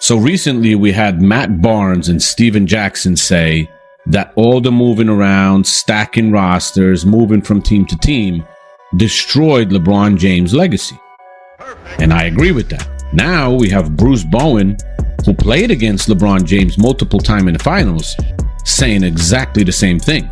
So recently we had Matt Barnes and Steven Jackson say that all the moving around, stacking rosters, moving from team to team destroyed LeBron James' legacy. And I agree with that. Now we have Bruce Bowen, who played against LeBron James multiple times in the finals, saying exactly the same thing.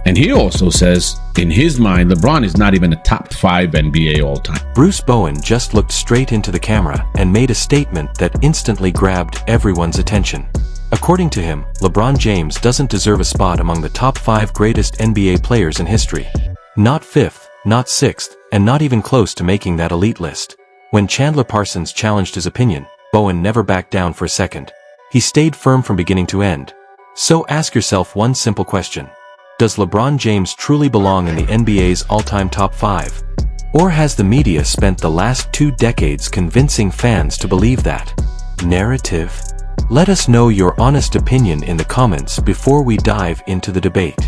And he also says, in his mind, LeBron is not even a top 5 NBA all-time. Bruce Bowen just looked straight into the camera and made a statement that instantly grabbed everyone's attention. According to him, LeBron James doesn't deserve a spot among the top 5 greatest NBA players in history. Not 5th, not 6th, and not even close to making that elite list. When Chandler Parsons challenged his opinion, Bowen never backed down for a second. He stayed firm from beginning to end. So ask yourself one simple question. Does LeBron James truly belong in the NBA's all-time top 5? Or has the media spent the last 2 decades convincing fans to believe that narrative? Let us know your honest opinion in the comments before we dive into the debate.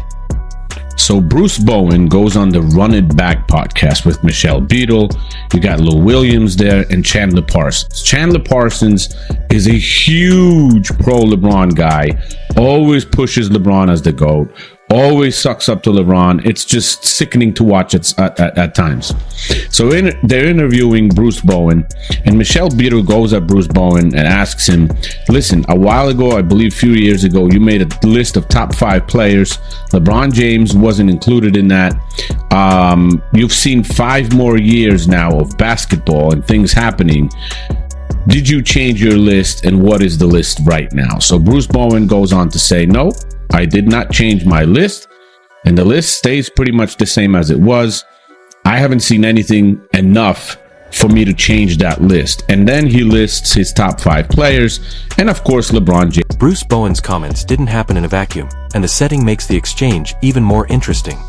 So Bruce Bowen goes on the Run It Back podcast with Michelle Beadle. You got Lou Williams there and Chandler Parsons. Chandler Parsons is a huge pro-LeBron guy. Always pushes LeBron as the GOAT. Always sucks up to LeBron. It's just sickening to watch at times. So they're interviewing Bruce Bowen, and Michelle Beadle goes at Bruce Bowen and asks him, listen, a while ago, I believe a few years ago, you made a list of top 5 players. LeBron James wasn't included in that. You've seen 5 more years now of basketball and things happening. Did you change your list, and what is the list right now? So Bruce Bowen goes on to say, no, I did not change my list, and the list stays pretty much the same as it was. I haven't seen anything enough for me to change that list. And then he lists his top 5 players, and of course LeBron James. Bruce Bowen's comments didn't happen in a vacuum, and the setting makes the exchange even more interesting.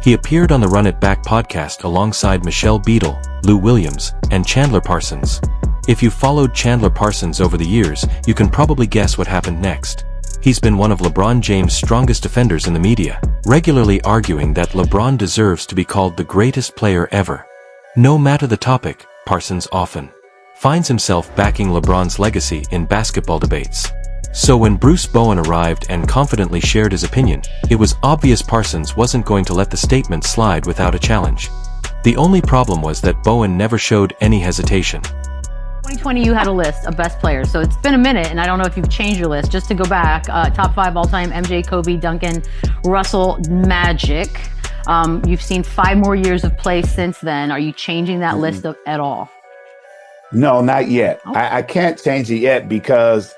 He appeared on the Run It Back podcast alongside Michelle Beadle, Lou Williams, and Chandler Parsons. If you followed Chandler Parsons over the years, you can probably guess what happened next. He's been one of LeBron James' strongest defenders in the media, regularly arguing that LeBron deserves to be called the greatest player ever. No matter the topic, Parsons often finds himself backing LeBron's legacy in basketball debates. So when Bruce Bowen arrived and confidently shared his opinion, it was obvious Parsons wasn't going to let the statement slide without a challenge. The only problem was that Bowen never showed any hesitation. 2020, you had a list of best players, so it's been a minute, and I don't know if you've changed your list. Just to go back, top 5 all-time: MJ, Kobe, Duncan, Russell, Magic. You've seen 5 more years of play since then. Are you changing that list at all? No, not yet. Okay. I can't change it yet because,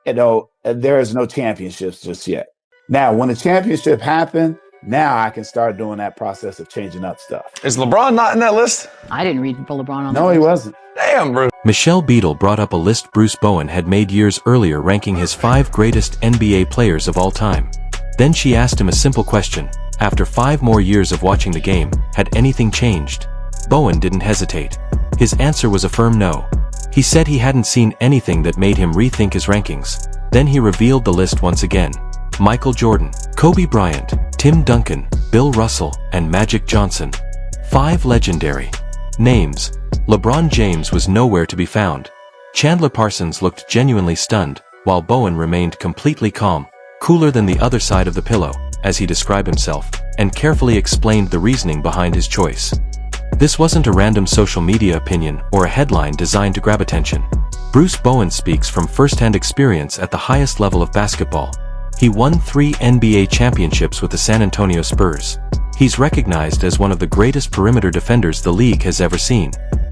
there is no championships just yet. Now, when the championship happen, now I can start doing that process of changing up stuff. Is LeBron not in that list? I didn't read LeBron on that No, he list. wasn't. Damn, bro. Michelle Beadle brought up a list Bruce Bowen had made years earlier ranking his 5 greatest NBA players of all time. Then she asked him a simple question. After 5 more years of watching the game, had anything changed? Bowen didn't hesitate. His answer was a firm no. He said he hadn't seen anything that made him rethink his rankings. Then he revealed the list once again. Michael Jordan, Kobe Bryant, Tim Duncan, Bill Russell, and Magic Johnson. 5 legendary names. LeBron James was nowhere to be found. Chandler Parsons looked genuinely stunned, while Bowen remained completely calm, cooler than the other side of the pillow, as he described himself, and carefully explained the reasoning behind his choice. This wasn't a random social media opinion or a headline designed to grab attention. Bruce Bowen speaks from first-hand experience at the highest level of basketball. He won 3 NBA championships with the San Antonio Spurs. He's recognized as one of the greatest perimeter defenders the league has ever seen.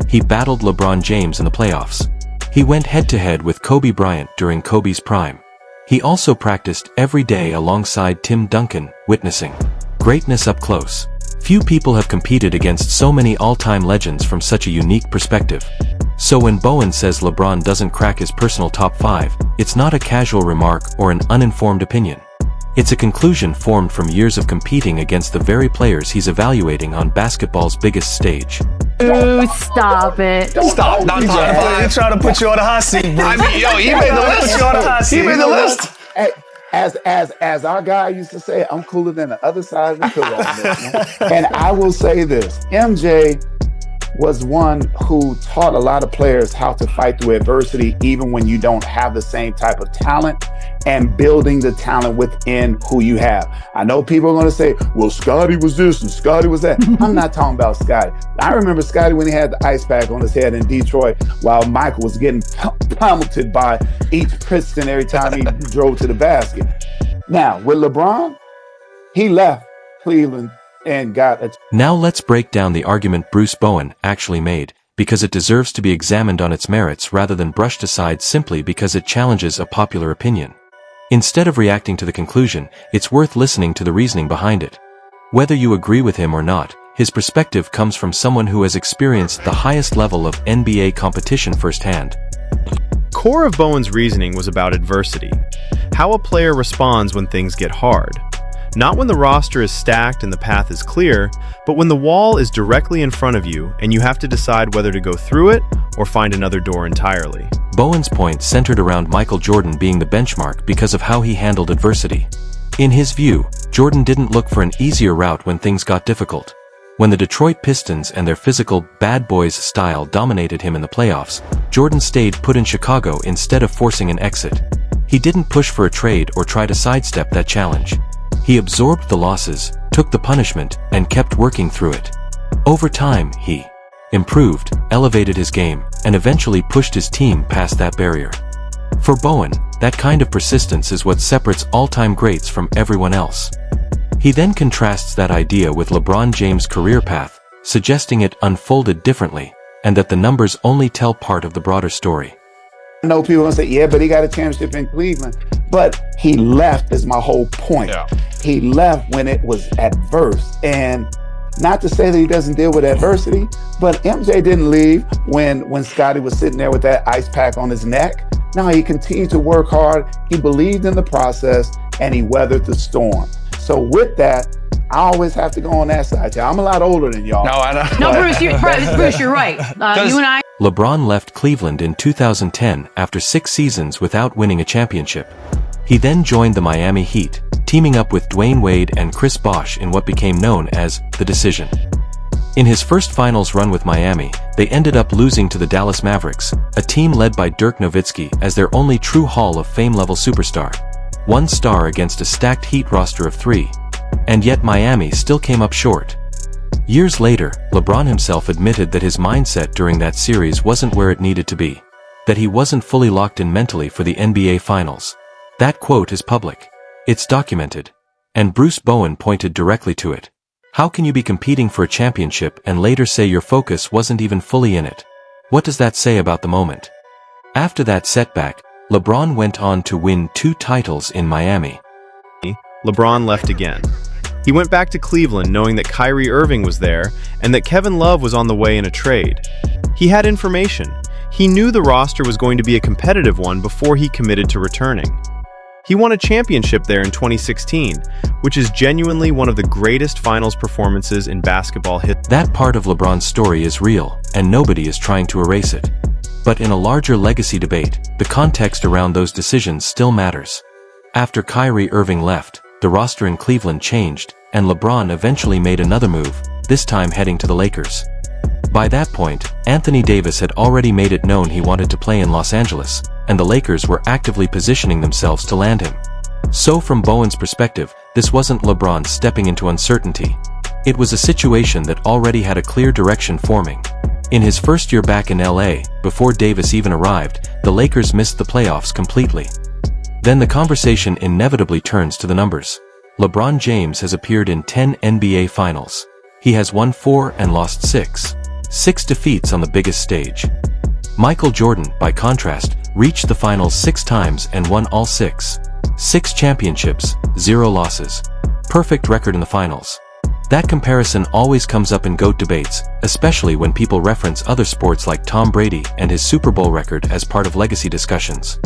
He battled LeBron James in the playoffs. He went head-to-head with Kobe Bryant during Kobe's prime. He also practiced every day alongside Tim Duncan, witnessing greatness up close. Few people have competed against so many all-time legends from such a unique perspective. So when Bowen says LeBron doesn't crack his personal top 5, it's not a casual remark or an uninformed opinion. It's a conclusion formed from years of competing against the very players he's evaluating on basketball's biggest stage. Ooh, stop it. Stop. Not top 5. He's trying to put you on the hot seat, bro. I mean, yo, he made the list. You on the hot seat. He made the list. Hey, as our guy used to say, I'm cooler than the other side of the pillow on this one. And I will say this, MJ was one who taught a lot of players how to fight through adversity, even when you don't have the same type of talent, and building the talent within who you have. I know people are going to say, well, Scottie was this and Scottie was that. I'm not talking about Scottie. I remember Scottie when he had the ice pack on his head in Detroit while Michael was getting pummeled by each Princeton every time he drove to the basket. Now, with LeBron, he left Cleveland and got a... Now let's break down the argument Bruce Bowen actually made, because it deserves to be examined on its merits rather than brushed aside simply because it challenges a popular opinion. Instead of reacting to the conclusion, it's worth listening to the reasoning behind it. Whether you agree with him or not, his perspective comes from someone who has experienced the highest level of NBA competition firsthand. Core of Bowen's reasoning was about adversity, how a player responds when things get hard. Not when the roster is stacked and the path is clear, but when the wall is directly in front of you and you have to decide whether to go through it or find another door entirely. Bowen's point centered around Michael Jordan being the benchmark because of how he handled adversity. In his view, Jordan didn't look for an easier route when things got difficult. When the Detroit Pistons and their physical bad boys style dominated him in the playoffs, Jordan stayed put in Chicago instead of forcing an exit. He didn't push for a trade or try to sidestep that challenge. He absorbed the losses, took the punishment, and kept working through it. Over time, he improved, elevated his game, and eventually pushed his team past that barrier. For Bowen, that kind of persistence is what separates all-time greats from everyone else. He then contrasts that idea with LeBron James' career path, suggesting it unfolded differently, and that the numbers only tell part of the broader story. I know people are going to say, yeah, but he got a championship in Cleveland. But he left is my whole point. Yeah. He left when it was adverse. And not to say that he doesn't deal with adversity, but MJ didn't leave when Scottie was sitting there with that ice pack on his neck. No, he continued to work hard. He believed in the process and he weathered the storm. So with that, I always have to go on that side. I'm a lot older than y'all. No, I know. No, Bruce, you're right. You and I. LeBron left Cleveland in 2010 after 6 seasons without winning a championship. He then joined the Miami Heat, teaming up with Dwayne Wade and Chris Bosh in what became known as The Decision. In his first finals run with Miami, they ended up losing to the Dallas Mavericks, a team led by Dirk Nowitzki as their only true Hall of Fame-level superstar. 1 star against a stacked Heat roster of 3. And yet Miami still came up short. Years later, LeBron himself admitted that his mindset during that series wasn't where it needed to be, that he wasn't fully locked in mentally for the NBA Finals. That quote is public. It's documented. And Bruce Bowen pointed directly to it. How can you be competing for a championship and later say your focus wasn't even fully in it? What does that say about the moment? After that setback, LeBron went on to win 2 titles in Miami. LeBron left again. He went back to Cleveland knowing that Kyrie Irving was there and that Kevin Love was on the way in a trade. He had information. He knew the roster was going to be a competitive one before he committed to returning. He won a championship there in 2016, which is genuinely one of the greatest finals performances in basketball history. That part of LeBron's story is real, and nobody is trying to erase it. But in a larger legacy debate, the context around those decisions still matters. After Kyrie Irving left, the roster in Cleveland changed, and LeBron eventually made another move, this time heading to the Lakers. By that point, Anthony Davis had already made it known he wanted to play in Los Angeles, and the Lakers were actively positioning themselves to land him. So from Bowen's perspective, this wasn't LeBron stepping into uncertainty. It was a situation that already had a clear direction forming. In his first year back in LA, before Davis even arrived, the Lakers missed the playoffs completely. Then the conversation inevitably turns to the numbers. LeBron James has appeared in 10 NBA Finals. He has won 4 and lost 6. 6 defeats on the biggest stage. Michael Jordan, by contrast, reached the finals 6 times and won all 6. 6 championships, 0 losses. Perfect record in the finals. That comparison always comes up in GOAT debates, especially when people reference other sports like Tom Brady and his Super Bowl record as part of legacy discussions.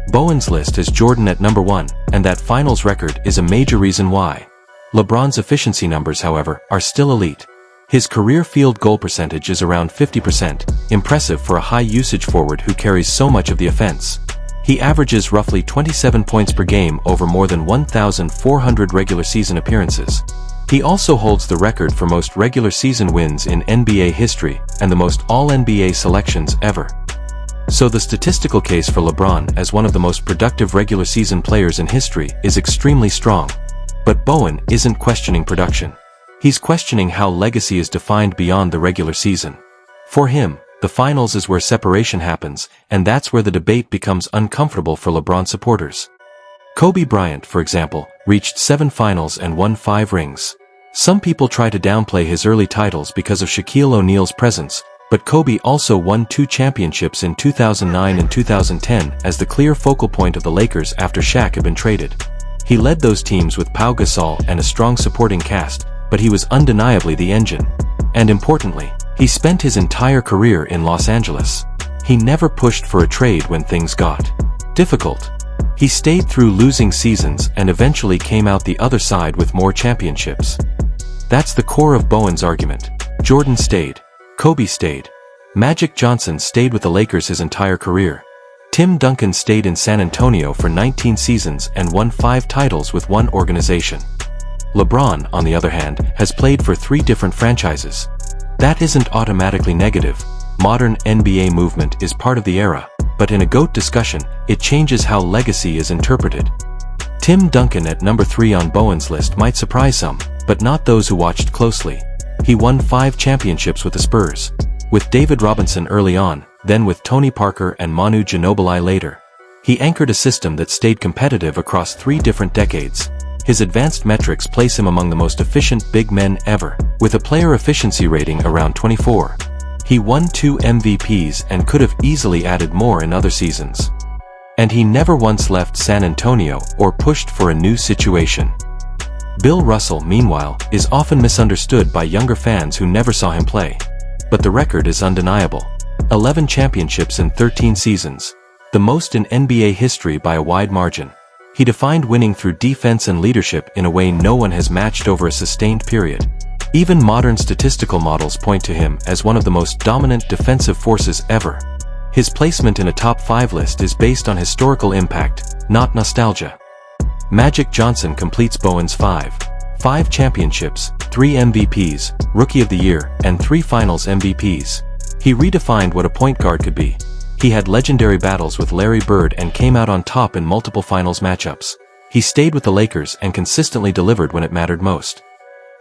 Bowen's list has Jordan at number 1, and that finals record is a major reason why. LeBron's efficiency numbers, however, are still elite. His career field goal percentage is around 50%, impressive for a high-usage forward who carries so much of the offense. He averages roughly 27 points per game over more than 1,400 regular season appearances. He also holds the record for most regular season wins in NBA history and the most All-NBA selections ever. So the statistical case for LeBron as one of the most productive regular season players in history is extremely strong. But Bowen isn't questioning production. He's questioning how legacy is defined beyond the regular season. For him, the finals is where separation happens, and that's where the debate becomes uncomfortable for LeBron supporters. Kobe Bryant, for example, reached 7 finals and won 5 rings. Some people try to downplay his early titles because of Shaquille O'Neal's presence, but Kobe also won 2 championships in 2009 and 2010 as the clear focal point of the Lakers after Shaq had been traded. He led those teams with Pau Gasol and a strong supporting cast, but he was undeniably the engine. And importantly, he spent his entire career in Los Angeles. He never pushed for a trade when things got difficult. He stayed through losing seasons and eventually came out the other side with more championships. That's the core of Bowen's argument. Jordan stayed. Kobe stayed. Magic Johnson stayed with the Lakers his entire career. Tim Duncan stayed in San Antonio for 19 seasons and won 5 titles with one organization. LeBron, on the other hand, has played for 3 different franchises. That isn't automatically negative. Modern NBA movement is part of the era, but in a GOAT discussion, it changes how legacy is interpreted. Tim Duncan at number 3 on Bowen's list might surprise some, but not those who watched closely. He won 5 championships with the Spurs, with David Robinson early on, then with Tony Parker and Manu Ginobili later. He anchored a system that stayed competitive across 3 different decades. His advanced metrics place him among the most efficient big men ever, with a player efficiency rating around 24. He won 2 MVPs and could have easily added more in other seasons. And he never once left San Antonio or pushed for a new situation. Bill Russell, meanwhile, is often misunderstood by younger fans who never saw him play. But the record is undeniable. 11 championships in 13 seasons. The most in NBA history by a wide margin. He defined winning through defense and leadership in a way no one has matched over a sustained period. Even modern statistical models point to him as one of the most dominant defensive forces ever. His placement in a top 5 list is based on historical impact, not nostalgia. Magic Johnson completes Bowen's 5 championships, 3 MVPs, Rookie of the Year, and 3 Finals MVPs. He redefined what a point guard could be. He had legendary battles with Larry Bird and came out on top in multiple finals matchups. He stayed with the Lakers and consistently delivered when it mattered most.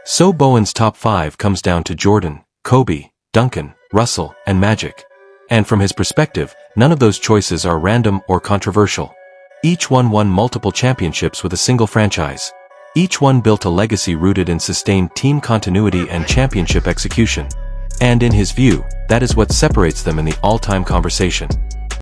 So Bowen's top 5 comes down to Jordan, Kobe, Duncan, Russell, and Magic. And from his perspective, none of those choices are random or controversial. Each one won multiple championships with a single franchise. Each one built a legacy rooted in sustained team continuity and championship execution. And in his view, that is what separates them in the all-time conversation.